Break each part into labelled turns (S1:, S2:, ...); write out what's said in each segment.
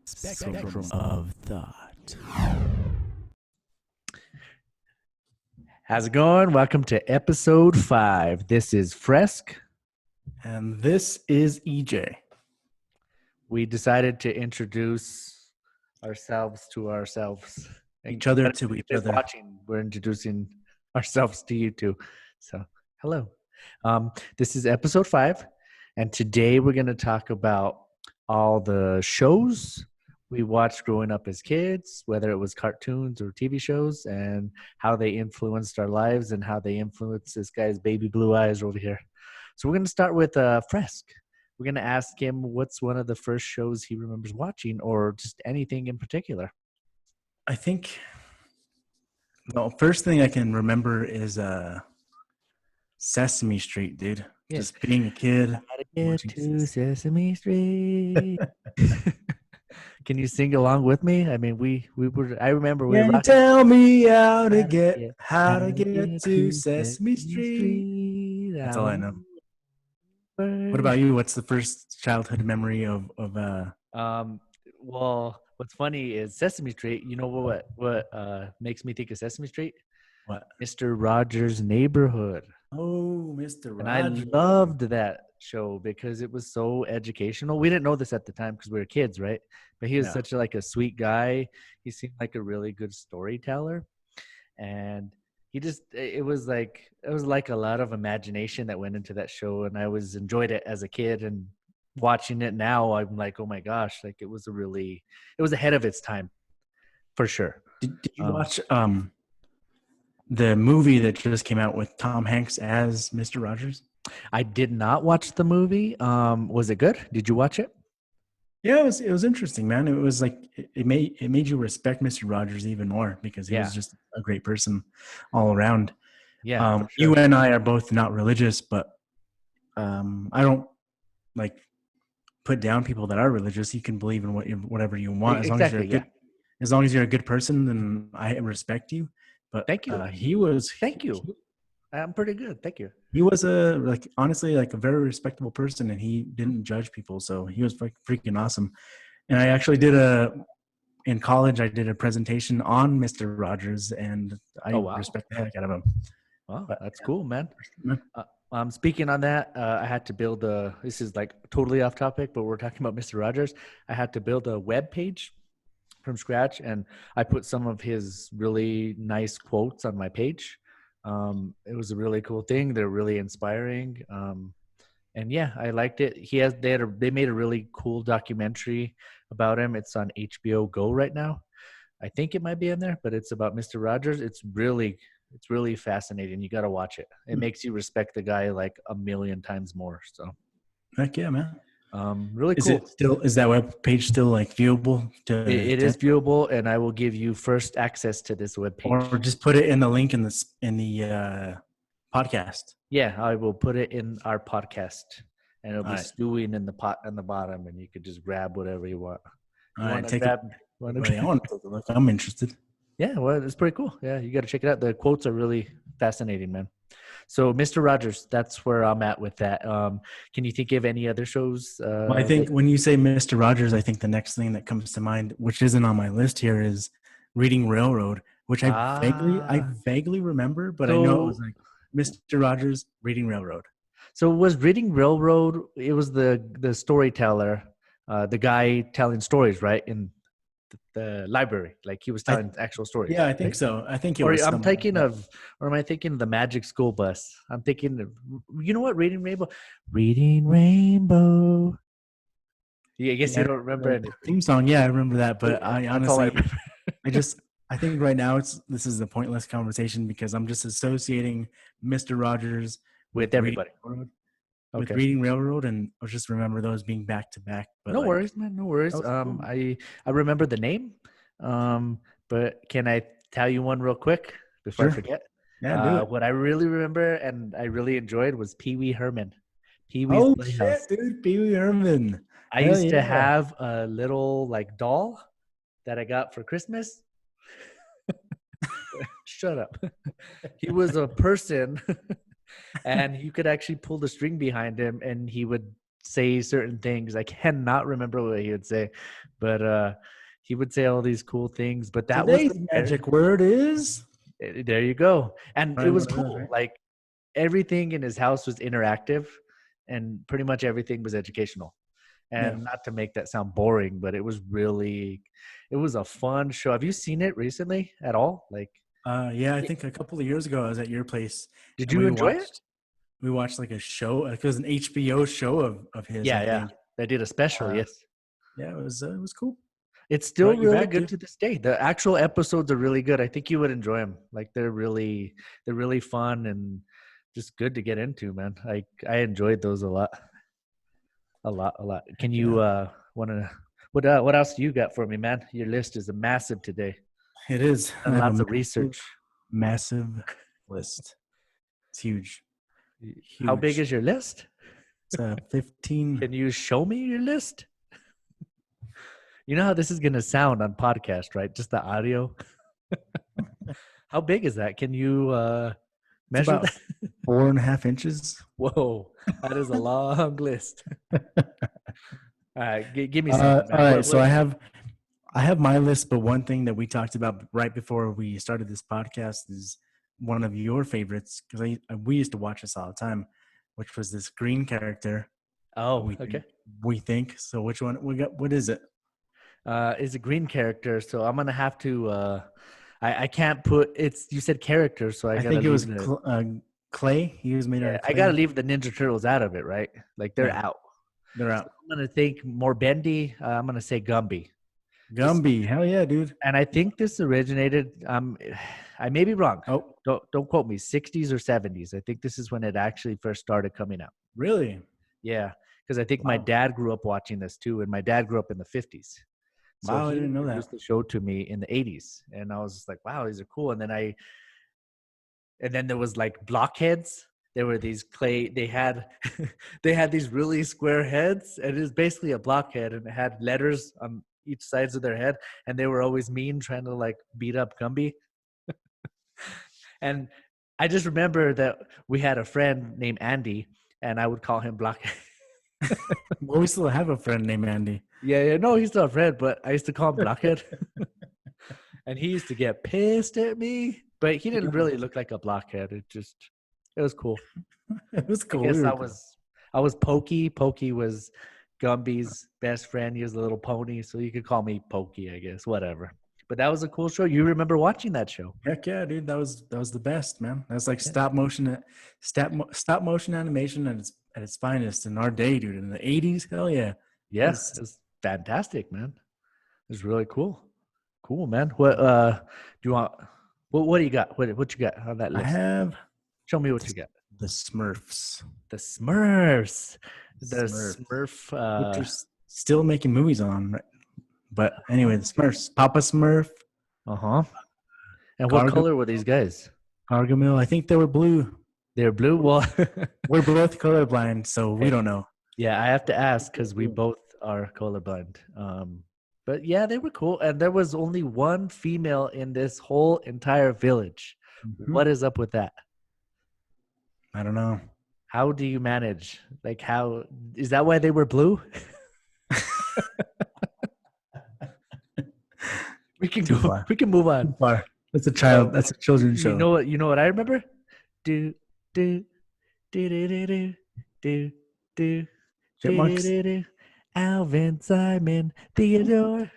S1: Spectrum of Thought. How's it going? Welcome to episode 5. This is Fresk.
S2: And this is EJ.
S1: We decided to introduce ourselves to ourselves.
S2: Each other to each other.
S1: Watching, we're introducing ourselves to you two. So, hello. This is episode 5. And today we're going to talk about all the shows we watched growing up as kids, whether it was cartoons or TV shows, and how they influenced our lives and how they influenced this guy's baby blue eyes over here. So we're going to start with Fresk. We're going to ask him what's one of the first shows he remembers watching, or just anything in particular.
S2: I think the first thing I can remember is Sesame Street, dude. Yeah. Just being a kid.
S1: Gotta get to Sesame Street. Can you sing along with me? I mean, we were. I remember we were.
S2: Tell me how to get to Sesame Street. That's all I know. What about you? What's the first childhood memory of?
S1: Well, what's funny is Sesame Street. You know what makes me think of Sesame Street?
S2: What?
S1: Mr. Rogers' Neighborhood.
S2: Oh, Mr. Rogers.
S1: And I loved that show because it was so educational. We didn't know this at the time because we were kids, right? But he was such a sweet guy. He seemed like a really good storyteller. And it was like a lot of imagination that went into that show. And I enjoyed it as a kid, and watching it now, I'm like, oh my gosh, like it was ahead of its time for sure.
S2: Did you watch the movie that just came out with Tom Hanks as Mr. Rogers?
S1: I did not watch the movie. Was it good? Did you watch it?
S2: Yeah, it was interesting, man. It was like it made you respect Mr. Rogers even more because he was just a great person all around.
S1: Yeah,
S2: sure. You and I are both not religious, but I don't like put down people that are religious. You can believe in whatever you want as long as you're good. As long as you're a good person, then I respect you. But
S1: thank you. Thank you. I'm pretty good. Thank you.
S2: He was honestly a very respectable person, and he didn't judge people. So he was freaking awesome. And I actually in college, I did a presentation on Mr. Rogers, and I respect the heck out of him.
S1: Wow, that's cool, man. Speaking on that, I had to build this is like totally off topic, but we're talking about Mr. Rogers. I had to build a web page from scratch, and I put some of his really nice quotes on my page. It was a really cool thing. They're really inspiring. And yeah, I liked it. They made a really cool documentary about him. It's on HBO Go right now. I think it might be in there, but it's about Mr. Rogers. It's really fascinating. You got to watch it. It makes you respect the guy like a million times more. So
S2: heck yeah, man.
S1: Really cool.
S2: Is that web page still like viewable?
S1: It is viewable, and I will give you first access to this web page.
S2: Or just put it in the link in the podcast.
S1: Yeah, I will put it in our podcast, and it'll be stewing in the pot on the bottom, and you could just grab whatever you want.
S2: I'm interested.
S1: Yeah, well, it's pretty cool. Yeah, you got to check it out. The quotes are really fascinating, man. So, Mr. Rogers, that's where I'm at with that. Can you think of any other shows?
S2: Well, I think when you say Mr. Rogers, I think the next thing that comes to mind, which isn't on my list here, is Reading Railroad, which I vaguely remember, but I know it was like Mr. Rogers, Reading Railroad.
S1: So was Reading Railroad? It was the storyteller, the guy telling stories, right? In the library, like he was telling actual stories.
S2: Yeah, I think so. I think it
S1: was. Am I thinking of the Magic School Bus? I'm thinking of, you know what? Reading Rainbow. Yeah, I guess you don't remember it.
S2: Theme song. Yeah, I remember that, but I honestly, I think right now this is a pointless conversation because I'm just associating Mr. Rogers
S1: with everybody.
S2: With Reading Railroad, and I just remember those being back to back.
S1: No worries, man. No worries. Cool. I remember the name, but can I tell you one real quick before I forget?
S2: Yeah, do it.
S1: What I really remember and I really enjoyed was Pee Wee Herman.
S2: Pee-wee's Playhouse. Shit, dude, Pee Wee Herman.
S1: I used to have a little like doll that I got for Christmas. Shut up. He was a person. And you could actually pull the string behind him, and he would say certain things. I cannot remember what he would say, but he would say all these cool things. But that was
S2: Today's magic word is
S1: there you go. And it
S2: right,
S1: was
S2: one of those,
S1: cool.
S2: right?
S1: Like everything in his house was interactive and pretty much everything was educational. And
S2: Yeah.
S1: not to make that sound boring, but it was a fun show. Have you seen it recently at all? Like,
S2: Yeah, I think a couple of years ago I was at your place
S1: did
S2: and
S1: you enjoy it?
S2: we watched like a show, like it was an HBO show of his, I
S1: Yeah, yeah.
S2: think.
S1: They did a special,
S2: Uh,
S1: yes.
S2: yeah, it was cool.
S1: It's still
S2: Brought you
S1: really
S2: back,
S1: good
S2: dude.
S1: to this day. The actual episodes are really good. I think you would enjoy them. Like they're really fun and just good to get into, man. I enjoyed those a lot. A lot, a lot. Can
S2: Heck
S1: you
S2: yeah.
S1: want to what else do you got for me, man? Your list is massive today.
S2: It is. I
S1: And
S2: have a
S1: lots of research.
S2: massive list. It's huge.
S1: How big
S2: Huge.
S1: is your list?
S2: It's a 15.
S1: Can you show me your list? You know how this is going to sound on podcast, right? Just the audio. How big is that? Can you
S2: It's
S1: measure
S2: about
S1: that?
S2: 4.5 inches.
S1: Whoa, that is a long list. All right, give me something, man.
S2: All right, so I have my list, but one thing that we talked about right before we started this podcast is one of your favorites because we used to watch this all the time, which was this green character.
S1: Oh,
S2: We
S1: okay.
S2: we think so. Which one we got? What is it?
S1: Is a green character, so I'm gonna have to. I can't put it's. You said character, so I gotta
S2: think it was
S1: leave the.
S2: clay. He was made out
S1: Yeah,
S2: of
S1: I
S2: clay.
S1: gotta leave the Ninja Turtles out of it, right? Like they're
S2: Yeah.
S1: out.
S2: They're
S1: So
S2: out.
S1: I'm gonna think more bendy. I'm gonna say Gumby.
S2: Gumby, hell yeah, dude.
S1: And I think this originated. I may be wrong.
S2: Oh,
S1: Don't quote me. 60s or 70s. I think this is when it actually first started coming out.
S2: really?
S1: Yeah, because I think my
S2: Wow.
S1: dad grew up watching this too, and my dad grew up in the 50s. So
S2: Wow, I
S1: he
S2: didn't know that.
S1: introduced the show to me in the 80s, and I was just like, "Wow, these are cool." And then there was like blockheads. There were these clay. They had they had these really square heads, and it was basically a blockhead, and it had letters on each sides of their head, and they were always mean, trying to like beat up Gumby. And I just remember that we had a friend named Andy, and I would call him Blockhead.
S2: Well, we still have a friend named Andy.
S1: Yeah, no, he's not a friend, but I used to call him Blockhead. And he used to get pissed at me, but he didn't really look like a blockhead. It was cool.
S2: It was cool.
S1: I guess
S2: We were
S1: I was Pokey. Pokey was Gumby's best friend. He was a little pony, so you could call me Pokey, I guess. Whatever. But that was a cool show. You remember watching that show?
S2: Heck yeah, dude. That was the best, man. That's like stop motion animation at its finest in our day, dude. In the 80s, hell yeah.
S1: Yeah, it was fantastic, man. It was really cool. Cool, man. What do you want? What do you got? What you got on that
S2: I
S1: list?
S2: have
S1: Show me what you got.
S2: the Smurfs.
S1: The Smurfs. The
S2: Smurfs.
S1: Smurf.
S2: Which are still making movies on, right? But anyway, the Smurfs. Papa Smurf.
S1: Uh-huh. And what color were these guys?
S2: Gargamel. I think they were blue.
S1: They're blue. Well,
S2: We're both colorblind, so we don't know.
S1: yeah, I have to ask because we both are colorblind. But yeah, they were cool. And there was only one female in this whole entire village.
S2: Mhm.
S1: What is up with that?
S2: I don't know.
S1: How do you manage? Like, how is that why they were blue? We can
S2: Too
S1: go.
S2: far.
S1: We can move on.
S2: Far. That's a child. That's a children's show.
S1: You know what? You know what I remember? Do do do do do do do do.
S2: Chipmunks?
S1: Alvin, Simon, Theodore.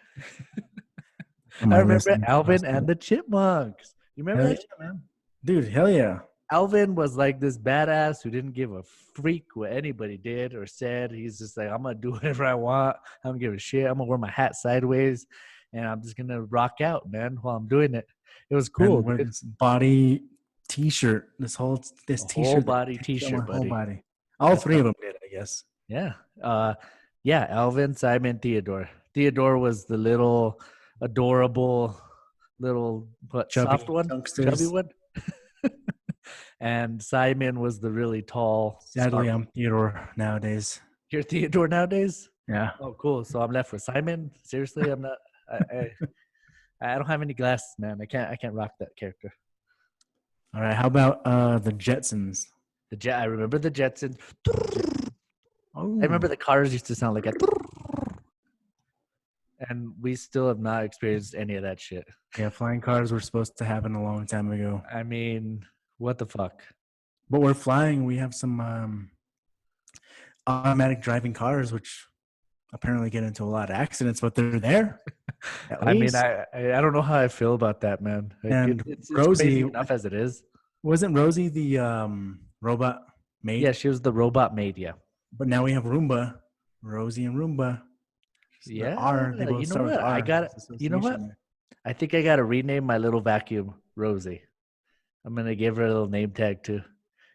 S2: On my
S1: I remember
S2: list, man.
S1: Alvin and the Chipmunks. You remember
S2: Hell
S1: that?
S2: yeah, man. Dude, hell yeah.
S1: Alvin was like this badass who didn't give a freak what anybody did or said. He's just like, I'm gonna do whatever I want. I don't give a shit. I'm gonna wear my hat sideways, and I'm just gonna rock out, man, while I'm doing it. It was cool.
S2: And wear this body T-shirt. This T-shirt.
S1: Whole body
S2: that fits on
S1: T-shirt,
S2: my whole
S1: buddy.
S2: body. All three of them did, I guess.
S1: Yeah. Yeah, Alvin, Simon, Theodore. Theodore was the little adorable little soft one, chubby one. And Simon was the really tall.
S2: Sadly, I'm Theodore nowadays.
S1: You're Theodore nowadays?
S2: Yeah.
S1: Oh, cool. So I'm left with Simon. Seriously, I'm not. I don't have any glasses, man. I can't rock that character.
S2: All right. How about the Jetsons?
S1: I remember the Jetsons.
S2: Oh,
S1: I remember the cars used to sound like a, and we still have not experienced any of that shit.
S2: yeah, flying cars were supposed to happen a long time ago.
S1: I mean, what the fuck?
S2: But we're flying. We have some automatic driving cars, which apparently get into a lot of accidents, but they're there. At
S1: I mean,
S2: least.
S1: I don't know how I feel about that, man. Like,
S2: And
S1: it's
S2: Rosie,
S1: crazy enough as it is.
S2: wasn't Rosie the robot maid?
S1: Yeah, she was the robot maid. Yeah.
S2: But now we have Roomba, Rosie and Roomba. The R, they
S1: Yeah,
S2: both
S1: you know
S2: start with
S1: what?
S2: R.
S1: I got it.
S2: There's
S1: You know what?
S2: association there.
S1: I think I got to rename my little vacuum Rosie. I'm gonna give her a little name tag too.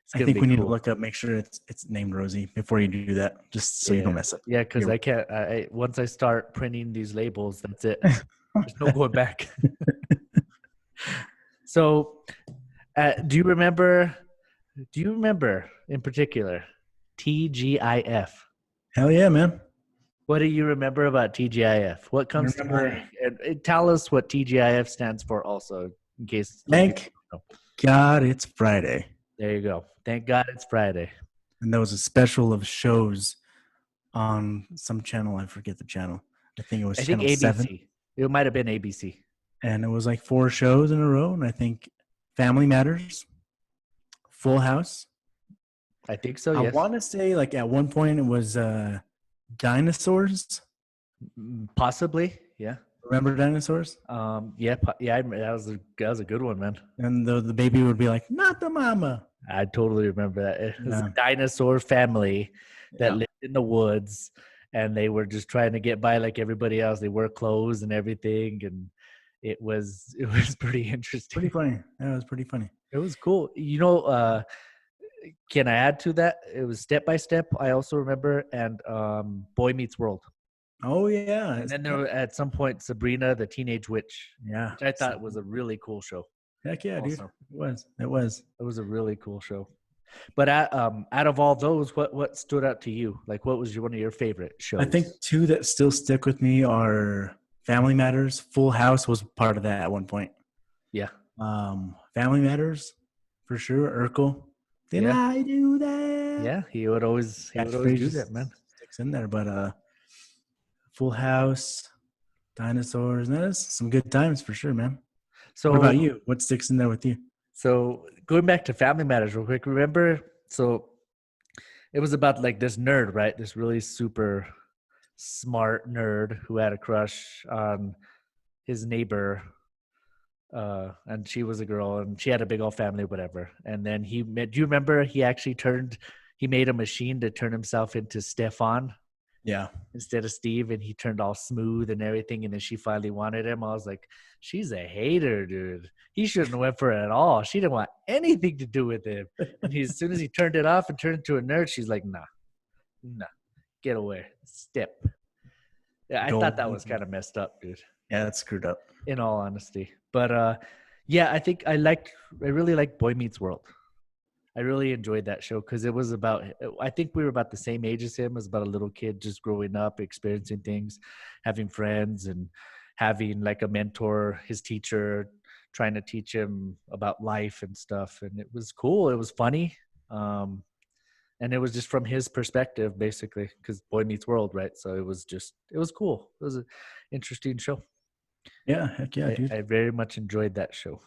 S1: It's
S2: I
S1: gonna
S2: think
S1: be
S2: we need to
S1: cool.
S2: look up, make sure it's named Rosie before you do that, just so you don't mess up.
S1: Yeah, because
S2: You're-
S1: I can't. Once I start printing these labels, that's it. There's no going back. So, do you remember? Do you remember in particular TGIF?
S2: Hell yeah, man.
S1: What do you remember about TGIF? What comes to
S2: remember-
S1: mind? And tell us what TGIF stands for, also, in case.
S2: Thank God it's Friday.
S1: There you go. Thank God it's Friday.
S2: And there was a special of shows on some channel. I forget the channel. I think it was
S1: I think
S2: channel
S1: ABC.
S2: 7.
S1: It might have been ABC.
S2: And it was like 4 shows in a row. And I think Family Matters, Full House.
S1: I think so.
S2: I
S1: Yes.
S2: want to say like at one point it was dinosaurs.
S1: Possibly. Yeah.
S2: Remember dinosaurs?
S1: Yeah. That was a good one, man.
S2: And the baby would be like, not the mama.
S1: I totally remember that. It was
S2: Yeah.
S1: a dinosaur family that
S2: Yeah.
S1: lived in the woods, and they were just trying to get by like everybody else. They wore clothes and everything, and it was pretty interesting.
S2: Pretty funny. That was pretty funny.
S1: It was cool. Can I add to that? It was Step by Step. I also remember, and Boy Meets World.
S2: Oh yeah.
S1: And then there were, at some point, Sabrina the Teenage Witch,
S2: Yeah.
S1: which I thought was a really cool show.
S2: Heck yeah, dude.
S1: also.
S2: It was. It was.
S1: It was a really cool show. But out of all those, what stood out to you? Like, what was one of your favorite shows?
S2: I think 2 that still stick with me are Family Matters. Full House was part of that at one point.
S1: Yeah.
S2: Family Matters, for sure. Urkel. Did
S1: Yeah.
S2: I do that?
S1: Yeah, he would always do
S2: Catchphrase
S1: that, man.
S2: sticks in there, but Full House, dinosaurs, that is some good times for sure, man.
S1: So
S2: What about you? What sticks in there with you?
S1: So going back to Family Matters real quick, remember? So it was about like this nerd, right? This really super smart nerd who had a crush on his neighbor, and she was a girl, and she had a big old family, whatever. And then do you remember he made a machine to turn himself into Stefan
S2: Yeah.
S1: instead of Steve, and he turned all smooth and everything, and then she finally wanted him. I was like, she's a hater, dude. He shouldn't have went for it at all. She didn't want anything to do with him. And as soon as he turned it off and turned into a nerd, she's like, nah, get away, step. Yeah, I thought that was kind of messed up, dude,
S2: Yeah, that's screwed up.
S1: in all honesty. But yeah, I think I really liked Boy Meets World. I really enjoyed that show because it was about, I think we were about the same age as him. It was about a little kid just growing up, experiencing things, having friends, and having like a mentor, his teacher, trying to teach him about life and stuff. And it was cool. It was funny. And it was just from his perspective, basically, because Boy Meets World, right? So it was cool. It was an interesting show.
S2: Yeah, heck yeah, dude.
S1: I very much enjoyed that show.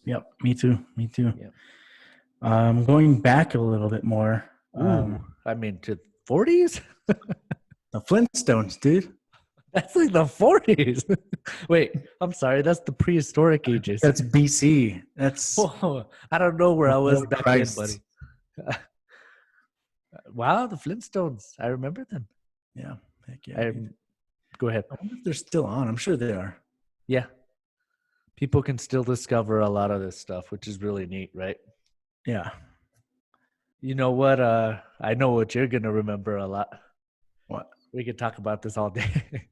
S2: Yep, me too.
S1: Yep.
S2: Going back a little bit more.
S1: I mean, to 40s?
S2: The Flintstones, dude.
S1: That's like the 40s. Wait, I'm sorry. That's the prehistoric ages.
S2: That's BC. That's
S1: Whoa, I don't know where I was
S2: Before
S1: back
S2: Christ.
S1: then, buddy. Wow, the Flintstones. I remember them.
S2: yeah, heck yeah. dude.
S1: Go ahead.
S2: I wonder if they're still on. I'm sure they are.
S1: Yeah. People can still discover a lot of this stuff, which is really neat, right?
S2: Yeah.
S1: You know what? I know what you're going to remember a lot.
S2: What?
S1: We could talk about this all day.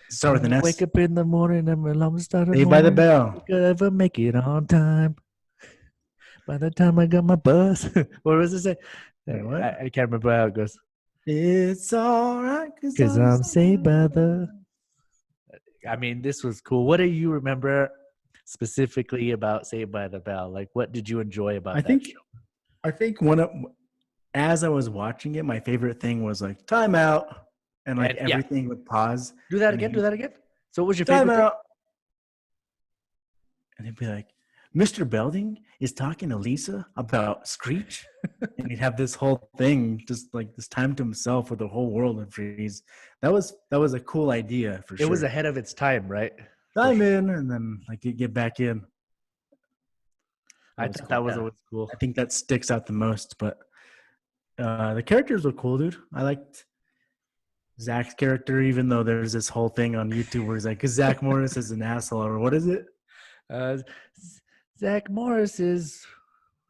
S2: Start with an S.
S1: Wake up in the morning and my alarm started.
S2: Saved by the Bell.
S1: Could I ever make it on time? By the time I got my bus. What was it say?
S2: Wait, what?
S1: I can't remember how it goes.
S2: It's all right
S1: Because I'm saved by the... I mean, this was cool. What do you remember specifically about Saved by the Bell? Like, what did you enjoy about that show?
S2: I think one of as I was watching it, my favorite thing was like timeout, and like
S1: Yeah,
S2: everything would pause.
S1: do that
S2: and
S1: again.
S2: he-
S1: Do that again. So, what was your favorite thing?
S2: Timeout, and he'd be like, "Mr. Belding is talking to Lisa about Screech," and he'd have this whole thing just like this time to himself where the whole world would freeze. That was a cool idea for
S1: It
S2: sure.
S1: was ahead of its time, right?
S2: Time in, and then like you get back in.
S1: I
S2: Was
S1: thought
S2: cool.
S1: that was
S2: Yeah.
S1: always cool.
S2: I think that sticks out the most, but the characters were cool, dude. I liked Zach's character, even though there's this whole thing on YouTube where he's like, 'cause Zach Morris is an asshole, or what is it?
S1: Uh, Zach Morris is,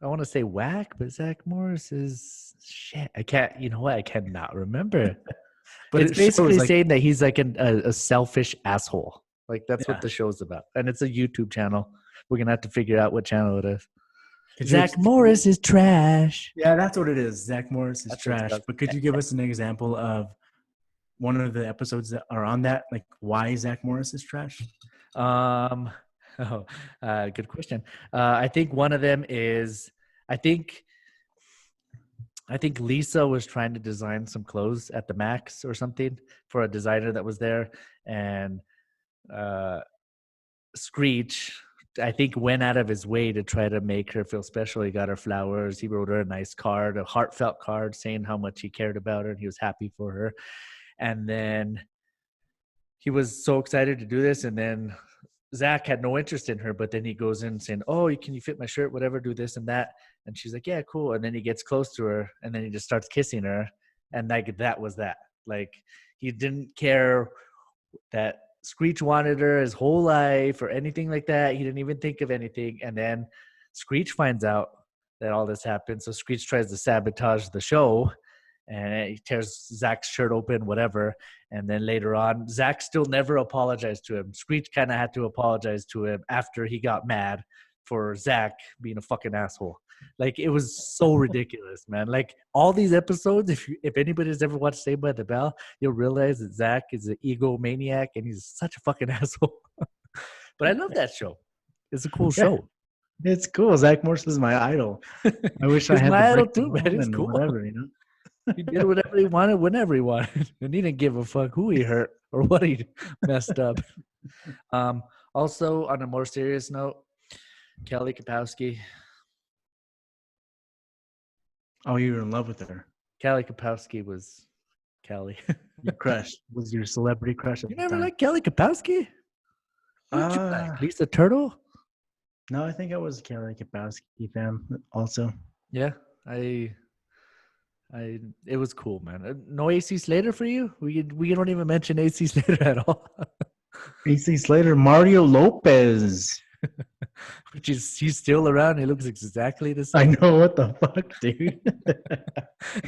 S1: I want to say whack, but Zach Morris is shit. I can't, you know what? I cannot remember.
S2: But
S1: It's
S2: it shows
S1: basically
S2: like,
S1: saying that he's like a selfish asshole. Like that's
S2: yeah.
S1: what the show's about. And it's a YouTube channel. We're going to have to figure out what channel it is.
S2: Could you
S1: Zach
S2: ex-
S1: Morris is trash.
S2: Yeah, that's what it is. Zach Morris is
S1: That's what it's
S2: trash.
S1: called.
S2: But could you give us an example of one of the episodes that are on that? Like why Zach Morris is trash?
S1: Oh, good question. I think one of them is I think Lisa was trying to design some clothes at the Max or something for a designer that was there, and Screech, I think, went out of his way to try to make her feel special. He got her flowers. He wrote her a nice card, a heartfelt card, saying how much he cared about her and he was happy for her. And then he was so excited to do this, and then Zach had no interest in her, but then he goes in saying, "Oh, can you fit my shirt? Whatever, do this and that." And she's like, "Yeah, cool." And then he gets close to her, and then he just starts kissing her, and like that was that. Like he didn't care that Screech wanted her his whole life or anything like that. He didn't even think of anything. And then Screech finds out that all this happened. So Screech tries to sabotage the show, and he tears Zach's shirt open, whatever. And then later on, Zach still never apologized to him. Screech kind of had to apologize to him after he got mad for Zach being a fucking asshole. Like it was so ridiculous, man. Like all these episodes, if anybody's ever watched Saved by the Bell, you'll realize that Zach is an egomaniac and he's such a fucking asshole. But I love that show. It's a cool show.
S2: It's cool. Zach Morris is my idol. I wish I
S1: He's
S2: had
S1: my
S2: the
S1: idol
S2: brick
S1: too, man. He's
S2: and
S1: cool.
S2: whatever, you know.
S1: He did whatever he wanted, whenever he wanted, and he didn't give a fuck who he hurt or what he messed up. Also, on a more serious note, Kelly Kapowski.
S2: Oh, you were in love with her.
S1: Kelly Kapowski was Kelly.
S2: Your crush was your celebrity crush at
S1: You
S2: the
S1: never
S2: time.
S1: liked Kelly Kapowski? Who'd you like? Lisa Turtle?
S2: No, I think I was a Kelly Kapowski fan also.
S1: Yeah, it was cool, man. No AC Slater for you? We don't even mention AC Slater at all.
S2: AC Slater, Mario Lopez.
S1: Which is he's still around. He looks exactly the
S2: I
S1: same.
S2: know, what the fuck, dude.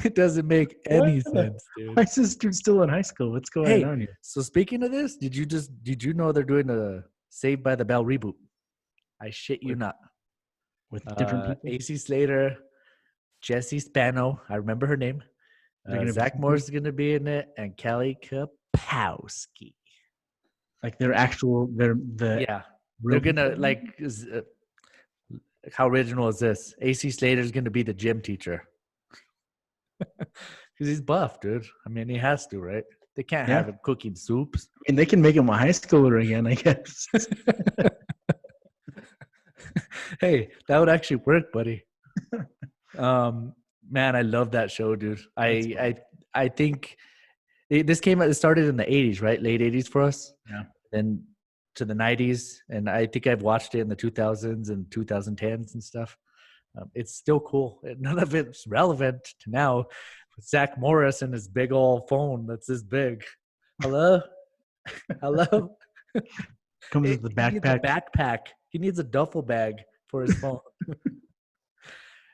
S1: It doesn't make any
S2: What?
S1: sense, dude.
S2: My sister's still in high school. What's going
S1: Hey,
S2: on here?
S1: so speaking of this, did you know they're doing a Saved by the Bell reboot? I shit you not.
S2: With different people?
S1: AC Slater, Jessie Spano, I remember her name.
S2: They're gonna
S1: Zach
S2: be-
S1: Morris is going to be in it, and Kelly Kapowski.
S2: Like they're the
S1: Yeah,
S2: real
S1: they're gonna
S2: people?
S1: how original is this? AC Slater's gonna be the gym teacher because he's buff, dude. I mean, he has to, right? They can't have him cooking soups.
S2: And they can make him a high schooler again, I guess.
S1: Hey, that would actually work, buddy. Man, I love that show, dude. I think it started in the 80s, right? Late 80s for us.
S2: Yeah.
S1: Then to the 90s, and I think I've watched it in the 2000s and 2010s and stuff. It's still cool. None of it's relevant to now. Zach Morris and his big old phone that's this big. Hello? Hello?
S2: Comes with the
S1: He needs a
S2: backpack.
S1: backpack. He needs a duffel bag for his phone.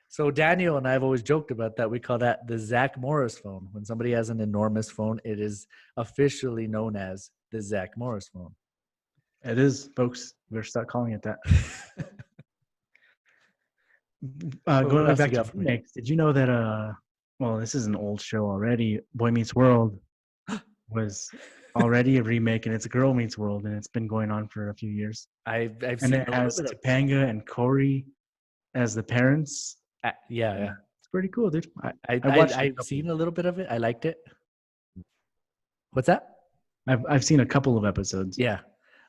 S1: So Daniel and I have always joked about that. We call that the Zach Morris phone. When somebody has an enormous phone, it is officially known as the Zach Morris phone.
S2: It is, folks. We're start calling it that.
S1: What
S2: Going
S1: else
S2: back
S1: you
S2: to
S1: got for me?
S2: remakes, did you know that well, this is an old show already. Boy Meets World was already a remake, and it's Girl Meets World, and it's been going on for a few years.
S1: I've
S2: And
S1: seen
S2: it
S1: a little
S2: has
S1: bit of
S2: Topanga and Corey as the parents.
S1: yeah.
S2: It's pretty cool, dude.
S1: I,
S2: I watched.
S1: I've seen a little bit of it. I liked it. What's that?
S2: I've seen a couple of episodes.
S1: Yeah,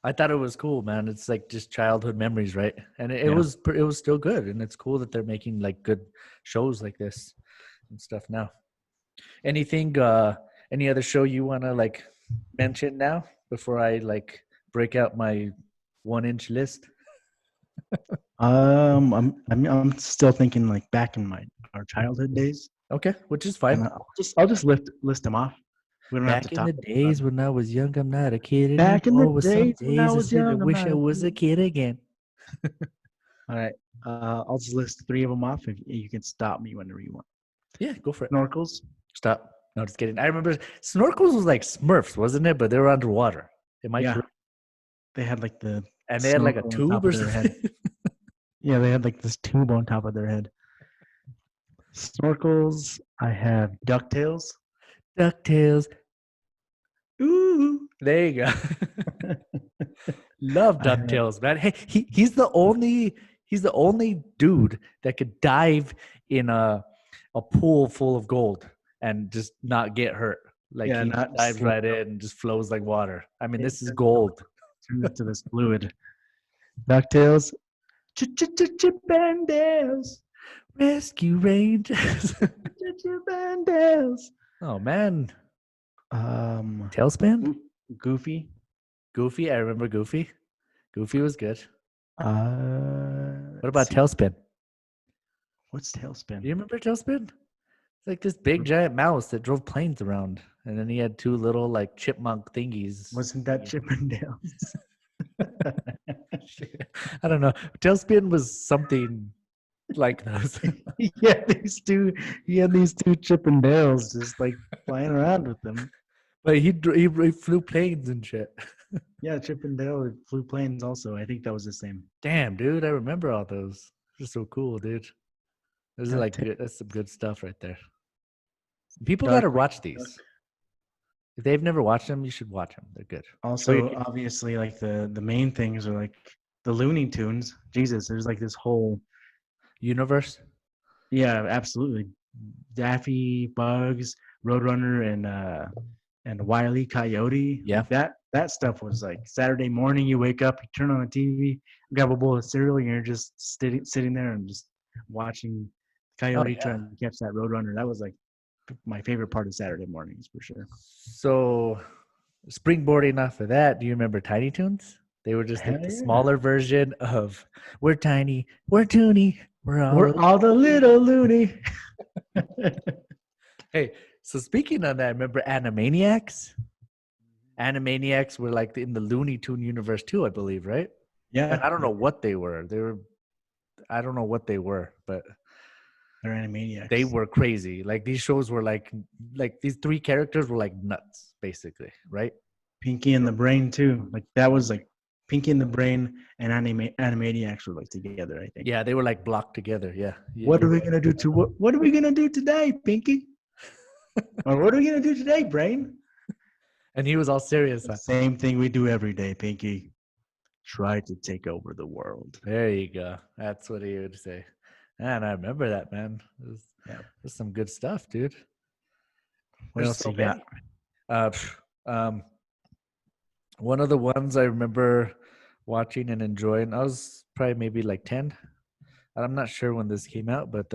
S1: I thought it was cool, man. It's like just childhood memories, right? And it
S2: Yeah.
S1: was still good, and it's cool that they're making like good shows like this and stuff now. Anything? Any other show you wanna like mention now before I like break out my 1-inch list?
S2: I'm still thinking like back in our childhood days,
S1: Okay, which is
S2: and
S1: fine.
S2: I'll just list them off. We don't have to
S1: Back in
S2: talk
S1: the
S2: about
S1: days when I was young, I'm not a kid
S2: back in the
S1: anymore. With some
S2: days when I
S1: days,
S2: was
S1: I
S2: young. I'm
S1: wish
S2: not
S1: I
S2: a
S1: was a
S2: kid.
S1: kid again.
S2: All right, I'll just list 3 of them off. If you can stop me whenever you want.
S1: Yeah, go for it.
S2: Snorkels.
S1: Stop. No, just kidding. I remember Snorkels was like Smurfs, wasn't it? But they were underwater. Am I
S2: Yeah,
S1: correct?
S2: they had like the
S1: And they had like a
S2: snorkel on
S1: tube
S2: top
S1: or
S2: of their head.
S1: something.
S2: Yeah, they had like this tube on top of their head. Snorkels. I have Ducktales.
S1: DuckTales.
S2: Ooh.
S1: There you go. Love
S2: I have,
S1: DuckTales, man. Hey, he's the only dude that could dive in a pool full of gold and just not get hurt. Like
S2: yeah,
S1: he
S2: not
S1: dives
S2: slow.
S1: right in and just flows like water. I mean,
S2: It
S1: this is
S2: turns
S1: gold.
S2: into this fluid. Ducktales. Chip and Dales.
S1: Rescue Rangers.
S2: Chip and Dales.
S1: Oh man.
S2: Um,
S1: Tailspin?
S2: Goofy.
S1: Goofy. I remember Goofy. Goofy was good. What about
S2: see.
S1: Tailspin?
S2: What's
S1: Do
S2: Tailspin?
S1: you remember Tailspin? It's like this big giant mouse that drove planes around, and then he had 2 little like chipmunk thingies.
S2: Wasn't that Chip and Dales?
S1: I don't know. Tailspin was something like those.
S2: He had these two Chip and Dales just like flying around with them.
S1: But he flew planes and shit.
S2: Yeah, Chip and Dale flew planes also. I think that was the same.
S1: Damn, dude, I remember all those. They're so cool, dude. Those are like good, that's some good stuff right there. People got to watch these. If they've never watched them, you should watch them. They're good.
S2: Also, obviously, like the main things are like the Looney Tunes. Jesus, there's like this whole
S1: Universe.
S2: yeah, absolutely. Daffy, Bugs, Roadrunner, and Wile E. Coyote.
S1: Yeah.
S2: Like that stuff was like Saturday morning. You wake up, you turn on the TV, grab a bowl of cereal, and you're just sitting there and just watching Coyote try and catch that Roadrunner. That was like my favorite part of Saturday mornings for sure.
S1: So, springboarding off of that, do you remember Tiny Toons? They were just like the smaller version of "We're tiny, we're toony, we're
S2: all the little loony."
S1: Hey, so speaking of that, remember Animaniacs? Animaniacs were like in the Looney Tune universe too, I believe, right?
S2: Yeah,
S1: and I don't know what they were. I don't know what they were, but
S2: they're Animaniacs.
S1: They were crazy. Like these shows were like these 3 characters were like nuts, basically, right?
S2: Pinky and the Brain too. Like that was like Pinky and the Brain and Animaniacs were like together, I think.
S1: Yeah, they were like blocked together. Yeah.
S2: What are we gonna do what are we gonna do today, Pinky? Or what are we gonna do today, Brain?
S1: And he was all serious.
S2: The same thing we do every day, Pinky. Try to take over the world.
S1: There you go. That's what he would say. And I remember that, man. There's some good stuff, dude.
S2: What else you got?
S1: One of the ones I remember watching and enjoying, I was probably maybe like 10. I'm not sure when this came out, but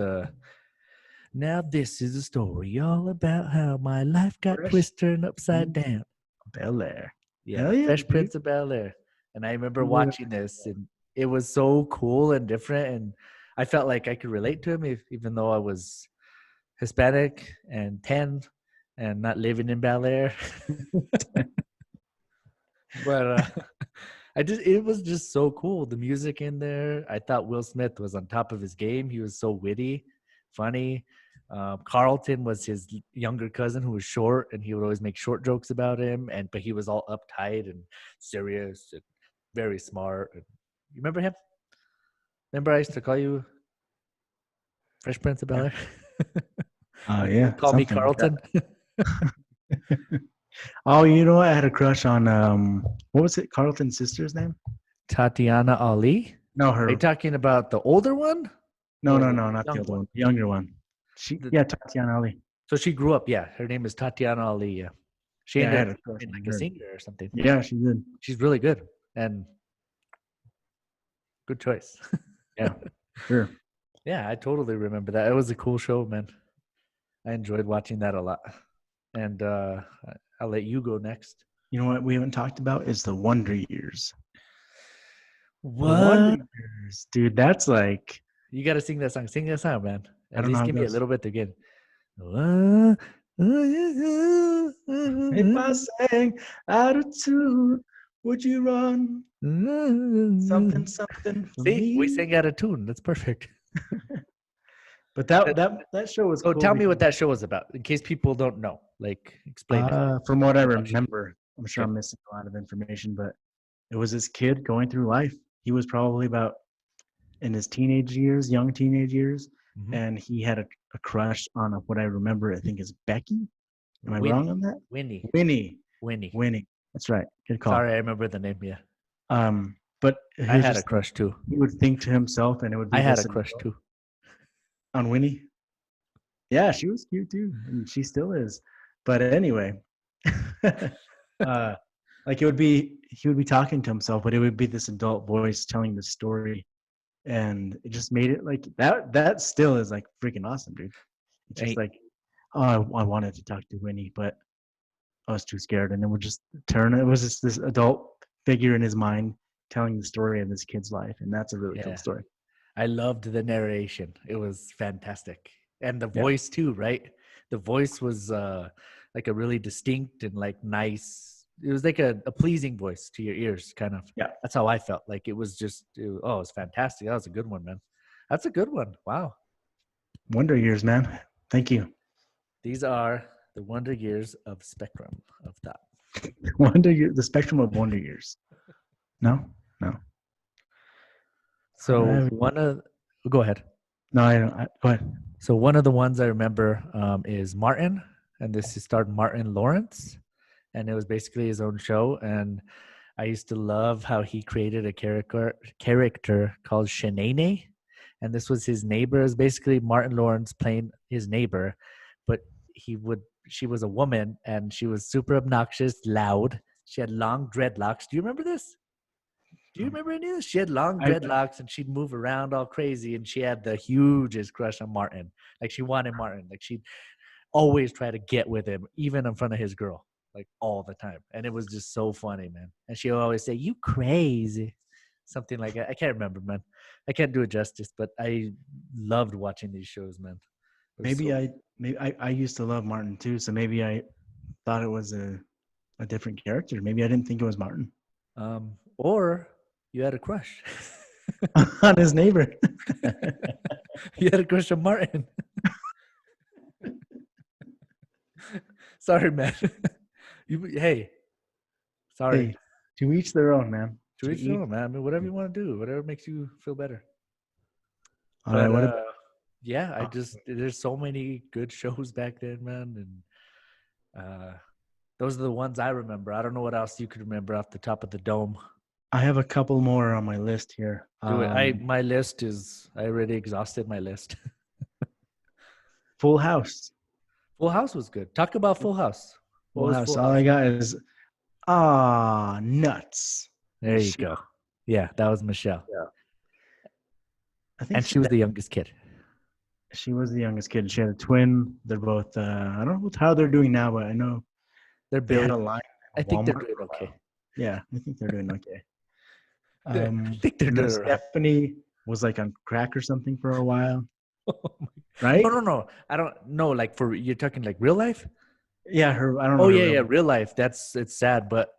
S1: now this is a story all about how my life got twisted upside down.
S2: Bel-Air.
S1: Yeah, Fresh Prince of Bel-Air. And I remember watching this, and it was so cool and different, and I felt like I could relate to him, even though I was Hispanic and 10 and not living in Bel-Air. But it was just so cool. The music in there. I thought Will Smith was on top of his game. He was so witty, funny. Carlton was his younger cousin who was short, and he would always make short jokes about him. But he was all uptight and serious and very smart. You remember him? Remember I used to call you Fresh Prince of Bel-Air?
S2: Yeah.
S1: Call me Carlton.
S2: Oh, you know what? I had a crush on what was it? Carlton's sister's name?
S1: Tatiana Ali.
S2: No, her.
S1: Are you talking about the older one?
S2: No, not the older one. The younger one. Tatiana Ali.
S1: So she grew up. Yeah, her name is Tatiana Ali. Yeah, she
S2: Yeah, I
S1: ended
S2: had
S1: up
S2: a crush
S1: being
S2: on
S1: like a
S2: her.
S1: singer or something.
S2: Yeah, she did.
S1: She's really good and good choice.
S2: Yeah, sure.
S1: Yeah, I totally remember that. It was a cool show, man. I enjoyed watching that a lot. And I'll let you go next.
S2: You know what we haven't talked about is the Wonder Years.
S1: What?
S2: The Wonder Years, dude. That's like
S1: You got to sing that song. Sing that song, man.
S2: I
S1: At
S2: don't know
S1: least
S2: how it
S1: give me a
S2: goes.
S1: little bit to get.
S2: If I sang out of tune, would you run? Something for
S1: See, we
S2: me.
S1: sang out of tune. That's perfect.
S2: But that show was
S1: So
S2: cool.
S1: tell me what that show was about, in case people don't know. Like, explain it.
S2: From what I
S1: Introduction.
S2: remember, I'm sure
S1: Okay.
S2: I'm missing a lot of information, but it was this kid going through life. He was probably about in his teenage years, young teenage years,
S1: Mhm.
S2: and he had a crush on what I remember. I think is Becky. Am I
S1: Winnie.
S2: wrong on that?
S1: Winnie.
S2: Winnie. That's right. Good call.
S1: Sorry, I remember the name. Yeah,
S2: But
S1: I had a crush too.
S2: He would think to himself, and it would be.
S1: I had a crush too.
S2: On Winnie. Yeah, she was cute too, and she still is. But anyway, like he would be talking to himself, but it would be this adult voice telling the story, and it just made it like that. That still is like freaking awesome, dude. It's just like, oh, I wanted to talk to Winnie, but I was too scared, and then would just turn. It was just this adult figure in his mind telling the story of this kid's life, and that's a really cool story.
S1: I loved the narration. It was fantastic. And the voice too, right? The voice was like a really distinct and like nice. It was like a pleasing voice to your ears, kind of.
S2: Yeah.
S1: That's how I felt. Like it was just, it was fantastic. That was a good one, man. That's a good one. Wow.
S2: Wonder Years, man. Thank you.
S1: These are the Wonder Years of Spectrum of Thought.
S2: The spectrum of Wonder Years. No.
S1: So go ahead.
S2: No, I don't. Go ahead.
S1: So one of the ones I remember is Martin, and this starred Martin Lawrence, and it was basically his own show. And I used to love how he created a character called Shanae, and this was his neighbor. It was basically Martin Lawrence playing his neighbor, but she was a woman, and she was super obnoxious, loud. She had long dreadlocks. Do you remember this? Do you remember any of this? She had long dreadlocks and she'd move around all crazy, and she had the hugest crush on Martin. Like she wanted Martin. Like she'd always try to get with him, even in front of his girl, like all the time. And it was just so funny, man. And she would always say, "You crazy." Something like that. I can't remember, man. I can't do it justice, but I loved watching these shows, man.
S2: Maybe I used to love Martin too, so maybe I thought it was a different character. Maybe I didn't think it was Martin.
S1: Or you had a crush
S2: on his neighbor.
S1: You had a crush on Martin. Sorry, man. Sorry.
S2: Hey, to each their own, man.
S1: To each their own, man. I mean, whatever you want to do, whatever makes you feel better.
S2: All right.
S1: There's so many good shows back then, man, and those are the ones I remember. I don't know what else you could remember off the top of the dome.
S2: I have a couple more on my list here.
S1: Do it. My list is. I already exhausted my list.
S2: Full House.
S1: Full House was good. Talk about Full House.
S2: Full House. All I got is nuts.
S1: There you go. Yeah, that was Michelle.
S2: Yeah.
S1: And she was the youngest kid.
S2: She was the youngest kid. She had a twin. They're both. I don't know how they're doing now, but I know
S1: they
S2: had a line.
S1: I think they're doing okay.
S2: Yeah, I think they're doing okay.
S1: I think they're doing
S2: Stephanie was like on crack or something for a while. Right?
S1: No. I don't know. Like you're talking like real life?
S2: Yeah, I don't know.
S1: Oh yeah, real life. It's sad, but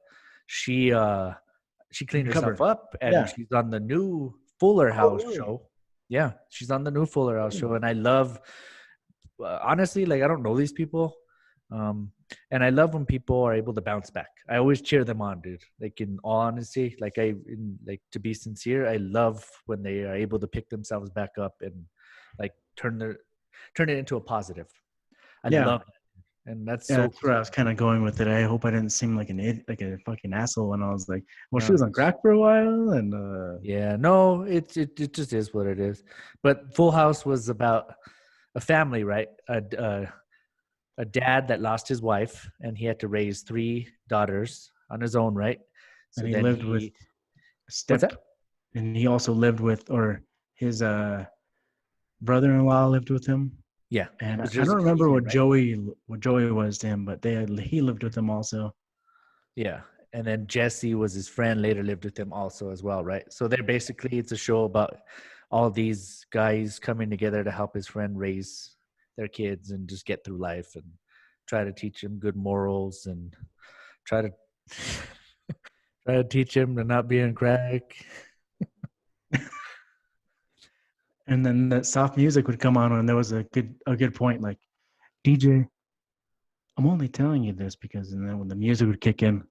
S1: she cleaned herself up, and she's on the new Fuller House show. Yeah, she's on the new Fuller House show, and I love. Honestly, like I don't know these people, and I love when people are able to bounce back. I always cheer them on, dude. Like in all honesty, to be sincere, I love when they are able to pick themselves back up and like turn it into a positive. I love that. And that's
S2: that's where I was kind of going with it. I hope I didn't seem like a fucking asshole when I was like, well, she was on crack for a while, and
S1: it just is what it is. But Full House was about a family, right? A dad that lost his wife, and he had to raise 3 daughters on his own, right? So
S2: And he
S1: then
S2: lived with
S1: what's
S2: step,
S1: that?
S2: and he also lived with, or his brother-in-law lived with him.
S1: Yeah,
S2: And
S1: which
S2: I
S1: is a
S2: don't remember
S1: comedian, right?
S2: what Joey was to him, but he lived with him also.
S1: Yeah. And then Jesse was his friend, later lived with him also as well, right? So they're basically, it's a show about all these guys coming together to help his friend raise their kids and just get through life and try to teach him good morals and try to try to teach him to not be on crack.
S2: And then that soft music would come on, and there was a good point, like, DJ, I'm only telling you this because, and then when the music would kick in,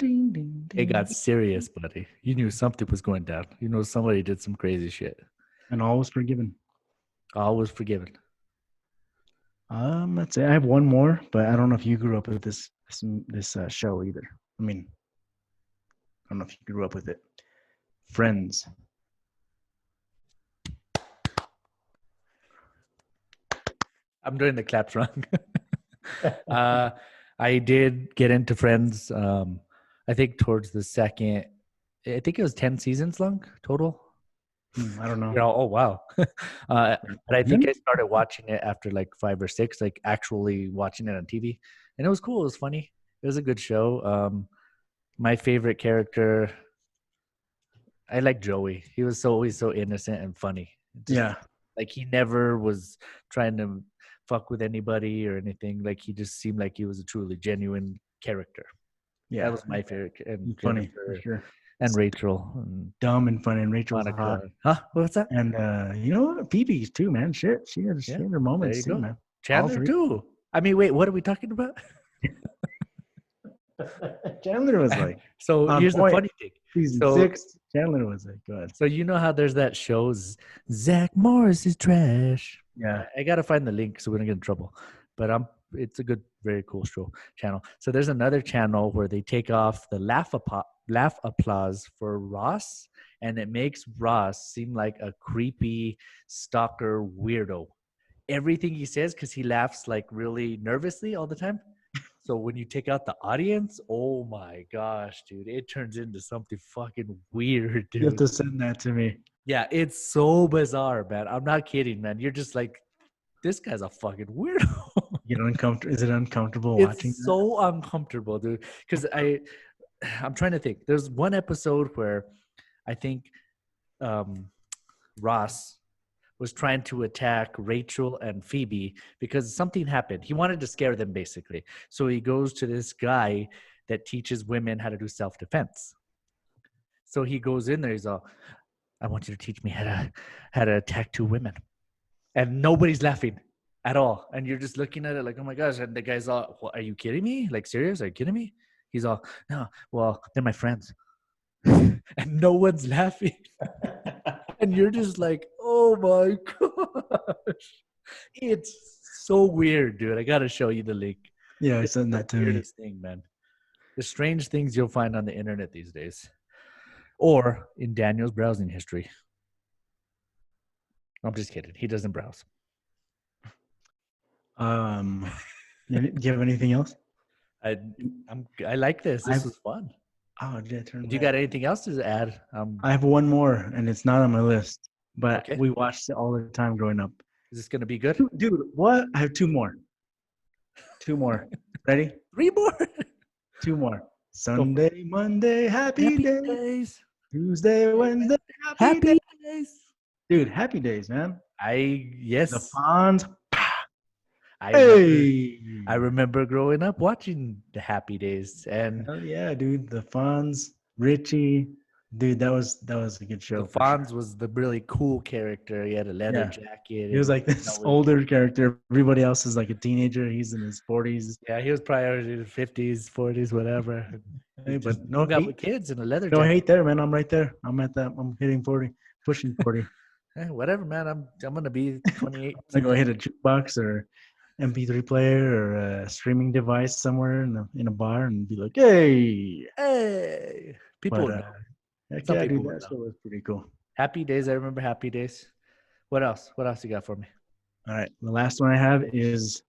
S2: ding ding
S1: It
S2: ding,
S1: got serious, buddy. You knew something was going down. You know somebody did some crazy shit.
S2: and all was forgiven.
S1: All was forgiven.
S2: Let's say I have one more, but I don't know if you grew up with this show either. I mean, I don't know if you grew up with it. Friends.
S1: I'm doing the claps wrong. I did get into Friends. I think towards the second. I think it was 10 seasons long total.
S2: I don't know.
S1: You know, oh wow. But I think I
S2: 10?
S1: started watching it after like 5 or 6, like actually watching it on TV, and it was cool. It was funny. It was a good show. My favorite character, I like Joey. He was always so innocent and funny. Just
S2: Yeah.
S1: like he never was trying to fuck with anybody or anything. Like he just seemed like he was a truly genuine character.
S2: Yeah.
S1: That was my favorite. And
S2: Funny
S1: Jennifer
S2: for sure.
S1: and Rachel and
S2: Dumb and funny, and Rachel's
S1: Monica.
S2: hot.
S1: Huh? What's that?
S2: And you know what? Phoebe's too, man. Shit, she had
S1: Yeah.
S2: her
S1: There
S2: moments
S1: you
S2: too,
S1: go.
S2: man. All
S1: Chandler
S2: three.
S1: too. I mean, wait, what are we talking about?
S2: Chandler was like
S1: So
S2: on
S1: here's the
S2: point.
S1: funny thing.
S2: Season
S1: So
S2: 6, Chandler was like, good.
S1: So you know how there's that show, Zach Morris is trash.
S2: Yeah.
S1: I gotta find the link so we don't get in trouble. But it's a good, very cool show channel. So there's another channel where they take off the laugh applause for Ross, and it makes Ross seem like a creepy stalker weirdo. Everything he says, because he laughs like really nervously all the time. So when you take out the audience, oh my gosh, dude, it turns into something fucking weird, dude.
S2: You have to send that to me.
S1: Yeah, it's so bizarre, man. I'm not kidding, man. You're just like, this guy's a fucking weirdo.
S2: You know, uncomfortable. Is it uncomfortable watching
S1: It's
S2: that?
S1: so uncomfortable, dude. Because I'm trying to think. There's one episode where I think Ross was trying to attack Rachel and Phoebe because something happened. He wanted to scare them, basically. So he goes to this guy that teaches women how to do self-defense. So he goes in there. He's all, I want you to teach me how to attack 2 women. And nobody's laughing at all. And you're just looking at it like, oh my gosh. And the guy's all, well, are you kidding me? Like, serious? Are you kidding me? He's all, no, well, they're my friends. And no one's laughing. And you're just like, oh my gosh. It's so weird, dude. I got to show you the link.
S2: Yeah,
S1: It's
S2: send
S1: the
S2: that to me.
S1: weirdest thing, man. The strange things you'll find on the internet these days. Or in Daniel's browsing history. I'm just kidding. He doesn't browse.
S2: Do you have anything else?
S1: I like this. This was fun.
S2: Oh, did I turn
S1: Do you
S2: that?
S1: got anything else to add?
S2: I have one more, and it's not on my list, but
S1: Okay.
S2: we watched it all the time growing up.
S1: Is this gonna be good?
S2: Dude, what? I have 2 more. 2 more. Ready?
S1: 3 more.
S2: 2 more. Sunday, Monday, happy day.
S1: Days.
S2: Tuesday, Wednesday, happy day.
S1: Happy days.
S2: Dude, happy days, man. The
S1: Yes.
S2: Fonz.
S1: I
S2: Hey.
S1: remember growing up watching the Happy Days, and
S2: Hell yeah, dude. The Fonz, Richie. Dude, that was a good show.
S1: the Fonz was the really cool character. He had a leather
S2: Yeah.
S1: jacket.
S2: He was like this older character. Everybody else is like a teenager. He's in his 40s.
S1: Yeah, he was probably in his 50s, 40s, whatever.
S2: Hey, but no
S1: hung out
S2: hate.
S1: with kids in a leather
S2: No
S1: jacket.
S2: hate there, man. I'm right there. I'm at that. I'm hitting 40, pushing 40.
S1: Hey, whatever, man. I'm gonna be 28.
S2: I go hit a jukebox or MP3 player or a streaming device somewhere in a bar and be like, hey.
S1: Hey, people
S2: But
S1: would know.
S2: heck
S1: Some
S2: yeah,
S1: people
S2: dude,
S1: would
S2: that
S1: know.
S2: show was pretty cool.
S1: Happy Days. I remember Happy Days. What else? What else you got for me?
S2: All right. The last one I have is,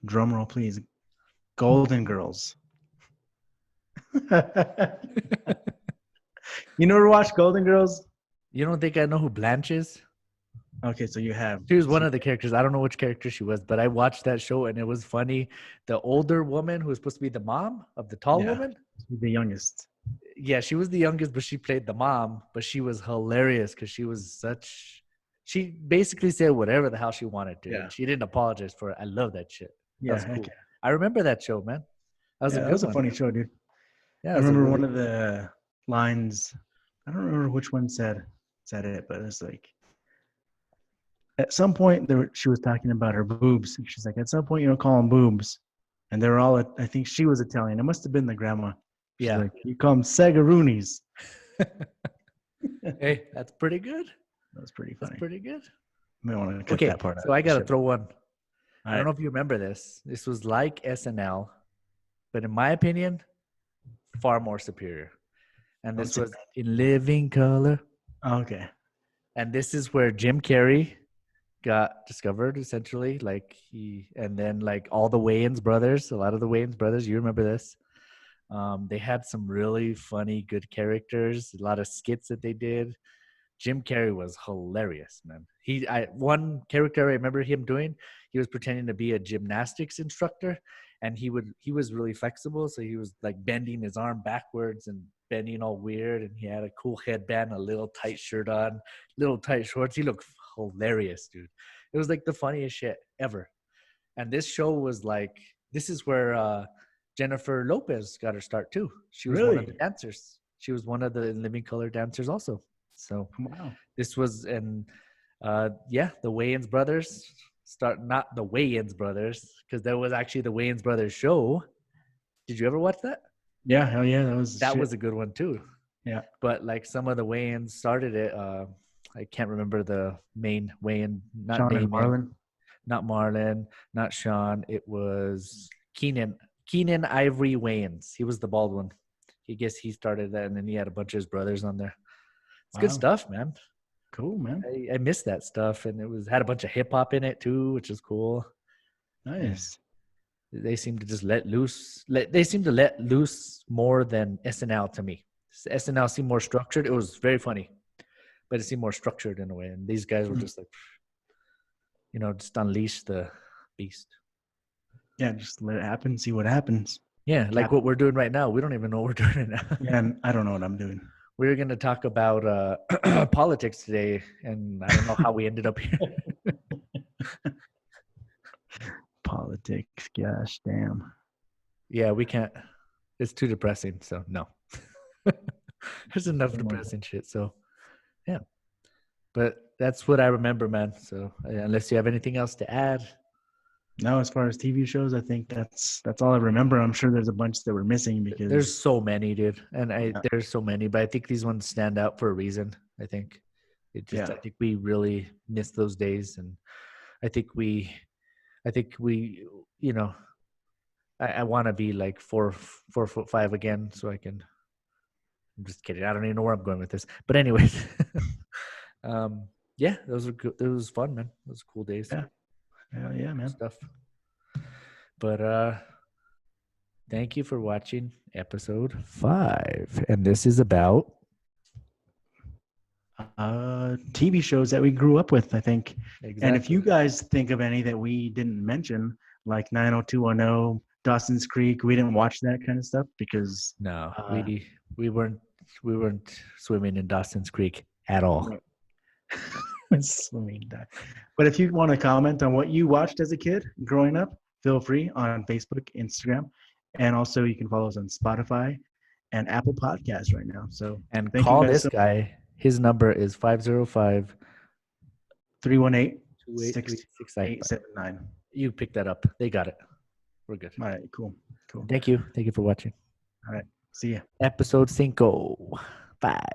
S2: drum roll, please. Golden Girls. You never watched Golden Girls?
S1: You don't think I know who Blanche is?
S2: Okay, so you have.
S1: She was one of the characters. I don't know which character she was, but I watched that show and it was funny. The older woman who was supposed to be the mom of the tall woman.
S2: The youngest.
S1: Yeah, she was the youngest, but she played the mom. But she was hilarious because she basically said whatever the hell she wanted to.
S2: Yeah.
S1: She didn't apologize for it. I love that shit. That
S2: Yeah,
S1: was cool.
S2: heck yeah.
S1: I remember that show, man. That was a
S2: That
S1: good
S2: was a
S1: one.
S2: funny show, dude.
S1: Yeah,
S2: I remember one of the lines. I don't remember which one said it, but it's like, at some point she was talking about her boobs. And she's like, at some point you don't call them boobs, and they were all. I think she was Italian. It must have been the grandma. She's like, you call them sagaroonies.
S1: Hey, that's pretty good.
S2: That was pretty funny.
S1: That's pretty good.
S2: I might want to cut that part out.
S1: So I got to throw one.
S2: All
S1: I don't know if you remember this. This was like SNL, but in my opinion, far more superior. And this was In Living Color.
S2: Okay.
S1: And this is where Jim Carrey got discovered, essentially. And then all the Wayans brothers, a lot of the Wayans brothers, you remember this. They had some really funny, good characters, a lot of skits that they did. Jim Carrey was hilarious, man. One character I remember him doing, he was pretending to be a gymnastics instructor, and he was really flexible, so he was like bending his arm backwards and bending all weird, and he had a cool headband, a little tight shirt on, little tight shorts. He looked hilarious, dude. It was like the funniest shit ever. And this show was like, this is where Jennifer Lopez got her start too. She was one of the dancers. She was one of the Living Color dancers also. So
S2: wow.
S1: This was the Wayans brothers not the Wayans brothers, because there was actually the Wayans brothers show. Did you ever watch that?
S2: Yeah, hell yeah, that was
S1: a good one too.
S2: Yeah,
S1: but some of the Wayans started it. I can't remember the main Wayan, not
S2: Sean and
S1: Marlon, not Marlon, not Sean. It was Keenan Ivory Wayans. He was the bald one. He started that, and then he had a bunch of his brothers on there. It's good stuff, man.
S2: Cool, man.
S1: I missed that stuff, and it had a bunch of hip hop in it too, which is cool.
S2: Nice.
S1: And they seem to just let loose. They seem to let loose more than SNL to me. SNL seemed more structured. It was very funny, but it seemed more structured in a way. And these guys were just like, just unleash the beast.
S2: Yeah, just let it happen. See what happens.
S1: Yeah, like what we're doing right now. We don't even know what we're doing right now.
S2: Yeah, and I don't know what I'm doing.
S1: We're going to talk about politics today, and I don't know how we ended up here.
S2: Politics, gosh damn.
S1: Yeah, we can't. It's too depressing, so no. There's enough depressing shit, so yeah. But that's what I remember, man. So unless you have anything else to add.
S2: No, as far as TV shows, I think that's all I remember. I'm sure there's a bunch that we're missing because
S1: there's so many, dude, and there's so many, but I think these ones stand out for a reason. I think I think we really miss those days, and I think we, I want to be like 4'5" again, so I can. I'm just kidding. I don't even know where I'm going with this, but anyways, yeah, those were good. It was fun, man. Those were cool days.
S2: Yeah. Hell yeah, man.
S1: Stuff. But thank you for watching episode 5. And this is about
S2: TV shows that we grew up with, I think. Exactly. And if you guys think of any that we didn't mention, like 90210, Dawson's Creek, we didn't watch that kind of stuff because
S1: no, we weren't swimming in Dawson's Creek at all.
S2: Swimming that. But if you want to comment on what you watched as a kid growing up, feel free on Facebook, Instagram, and also you can follow us on Spotify and Apple Podcasts right now. So
S1: and call this guy. His number is 505
S2: 318 6879.
S1: You picked that up. They got it. We're good.
S2: All right, cool.
S1: Thank you for watching.
S2: All right, see ya.
S1: Episode 5. Bye.